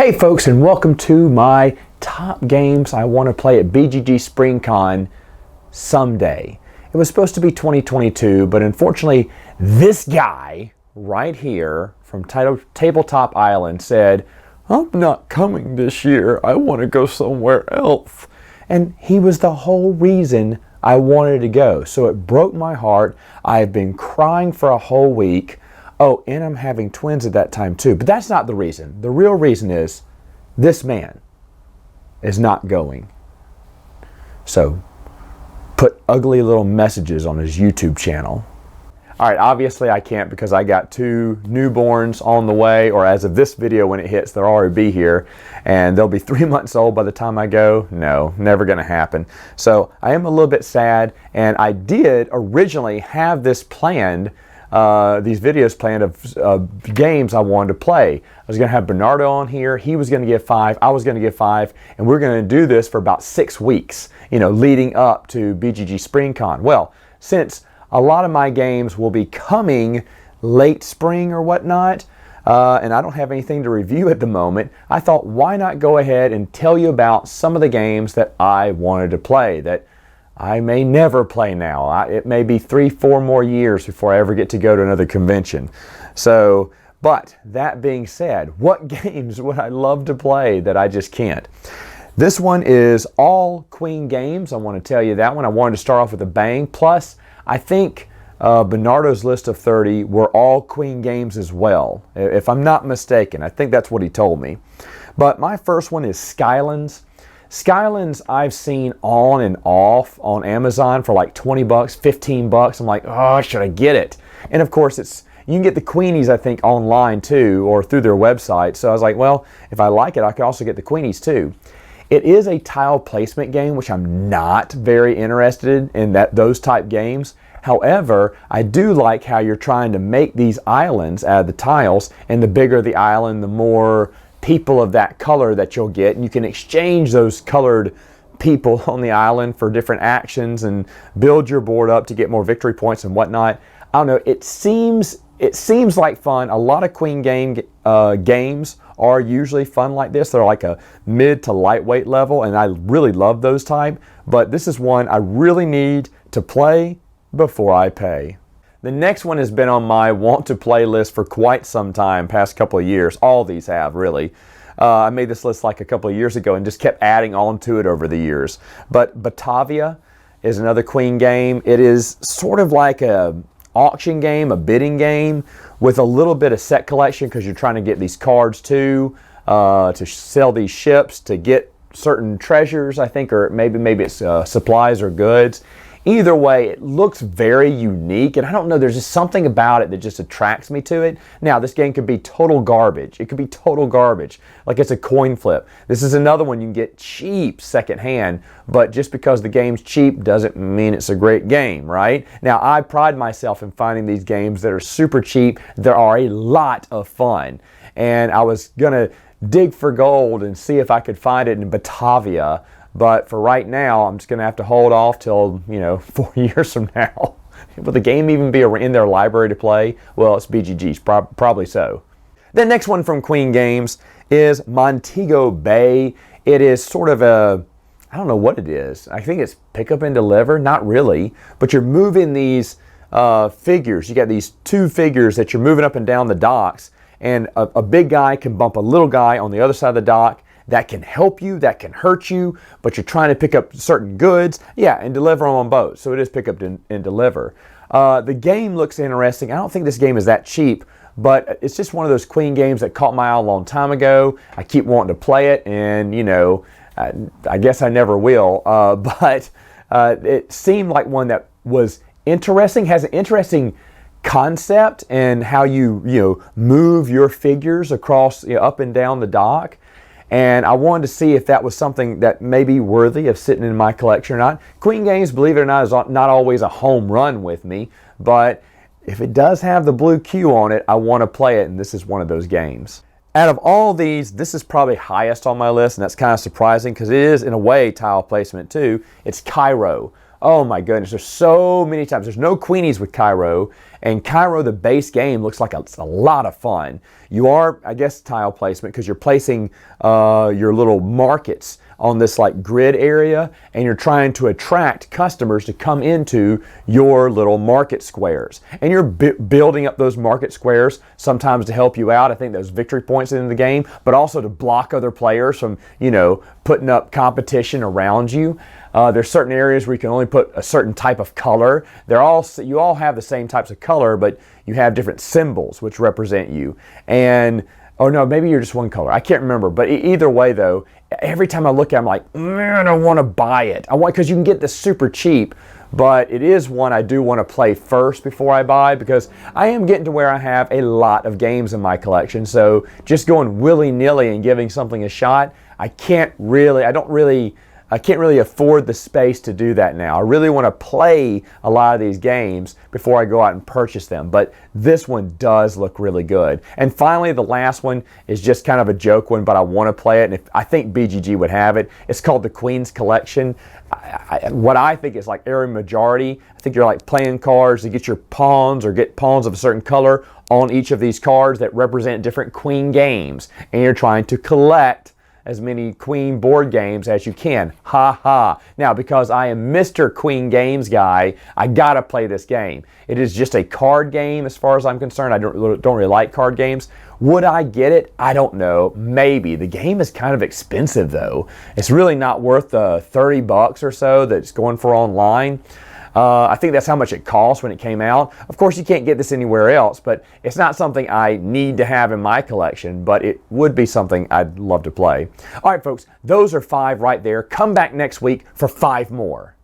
Hey folks, and welcome to my top games I want to play at BGG SpringCon someday. It was supposed to be 2022, but unfortunately this guy right here from Tabletop Island said, "I'm not coming this year, I want to go somewhere else." And he was the whole reason I wanted to go. So it broke my heart. I've been crying for a whole week. Oh, and I'm having twins at that time too. But that's not the reason. The real reason is this man is not going. So put ugly little messages on his YouTube channel. All right, obviously I can't because I got 2 newborns on the way, or as of this video when it hits, they'll already be here. And they'll be 3 months old by the time I go. No, never gonna happen. So I am a little bit sad, and I did originally have this planned, these videos planned of games I wanted to play. I was going to have Bernardo on here. He was going to give 5. I was going to give 5. And we're going to do this for about 6 weeks, leading up to BGG SpringCon. Well, since a lot of my games will be coming late spring or whatnot, and I don't have anything to review at the moment, I thought, why not go ahead and tell you about some of the games that I wanted to play that I may never play now. It may be 3-4 more years before I ever get to go to another convention. So, but that being said, what games would I love to play that I just can't? This one is all Queen games. I want to tell you that one. I wanted to start off with a bang. Plus, I think Bernardo's list of 30 were all Queen games as well, if I'm not mistaken. I think that's what he told me. But my first one is Skylands. Skylands I've seen on and off on Amazon for like 20 bucks, 15 bucks. I'm like, oh, should I get it? And of course, you can get the Queenies, I think, online too, or through their website. So I was like, well, if I like it, I could also get the Queenies too. It is a tile placement game, which I'm not very interested in those type games. However, I do like how you're trying to make these islands out of the tiles, and the bigger the island, the more people of that color that you'll get, and you can exchange those colored people on the island for different actions and build your board up to get more victory points and whatnot. I don't know, it seems like fun. A lot of Queen games are usually fun like this. They're like a mid to lightweight level, and I really love those type, but this is one I really need to play before I pay. The next one has been on my want to play list for quite some time, past couple of years. All these have, really. I made this list like a couple of years ago and just kept adding on to it over the years. But Batavia is another Queen game. It is sort of like a auction game, a bidding game, with a little bit of set collection because you're trying to get these cards too, to sell these ships, to get certain treasures, I think, or maybe it's supplies or goods. Either way, it looks very unique, and I don't know, there's just something about it that just attracts me to it. Now, this game could be total garbage. It could be total garbage, like it's a coin flip. This is another one you can get cheap secondhand, but just because the game's cheap doesn't mean it's a great game, right? Now, I pride myself in finding these games that are super cheap. There are a lot of fun, and I was gonna dig for gold and see if I could find it in Batavia. But for right now, I'm just going to have to hold off till, 4 years from now. Will the game even be in their library to play? Well, it's BGG's, probably so. The next one from Queen Games is Montego Bay. It is sort of I don't know what it is. I think it's pick up and deliver. Not really. But you're moving these figures. You got these 2 figures that you're moving up and down the docks. And a big guy can bump a little guy on the other side of the dock. That can help you, that can hurt you, but you're trying to pick up certain goods, and deliver them on both. So it is pick up and deliver. The game looks interesting. I don't think this game is that cheap, but it's just one of those Queen games that caught my eye a long time ago. I keep wanting to play it, and I guess I never will. But it seemed like one that was interesting, has an interesting concept, and how you move your figures across up and down the dock. And I wanted to see if that was something that may be worthy of sitting in my collection or not. Queen games, believe it or not, is not always a home run with me. But if it does have the blue Q on it, I want to play it, and this is one of those games. Out of all these, this is probably highest on my list, and that's kind of surprising because it is, in a way, tile placement too. It's Cairo. Oh my goodness, there's so many times. There's no Queenies with Cairo, And Cairo, the base game, looks like it's a lot of fun. You are, I guess, tile placement because you're placing your little markets on this like grid area, and you're trying to attract customers to come into your little market squares. And you're building up those market squares sometimes to help you out. I think those victory points in the game, but also to block other players from, you know, putting up competition around you. There's certain areas where you can only put a certain type of color. You all have the same types of color, but you have different symbols which represent you. And oh no, maybe you're just one color. I can't remember. But either way, though, every time I look at it, I'm like, man, I want to buy it. Because you can get this super cheap, but it is one I do want to play first before I buy, because I am getting to where I have a lot of games in my collection. So just going willy-nilly and giving something a shot, I can't really afford the space to do that now. I really want to play a lot of these games before I go out and purchase them, but this one does look really good. And finally, the last one is just kind of a joke one, but I want to play it, and I think BGG would have it. It's called the Queen's Collection. What I think is like area majority. I think you're like playing cards to get your pawns or get pawns of a certain color on each of these cards that represent different Queen games, and you're trying to collect as many Queen board games as you can. Ha ha. Now, because I am Mr. Queen Games guy, I gotta play this game. It is just a card game as far as I'm concerned. I don't really like card games. Would I get it? I don't know. Maybe. The game is kind of expensive though. It's really not worth the 30 bucks or so that it's going for online. I think that's how much it cost when it came out. Of course, you can't get this anywhere else, but it's not something I need to have in my collection, but it would be something I'd love to play. All right, folks, those are 5 right there. Come back next week for 5 more.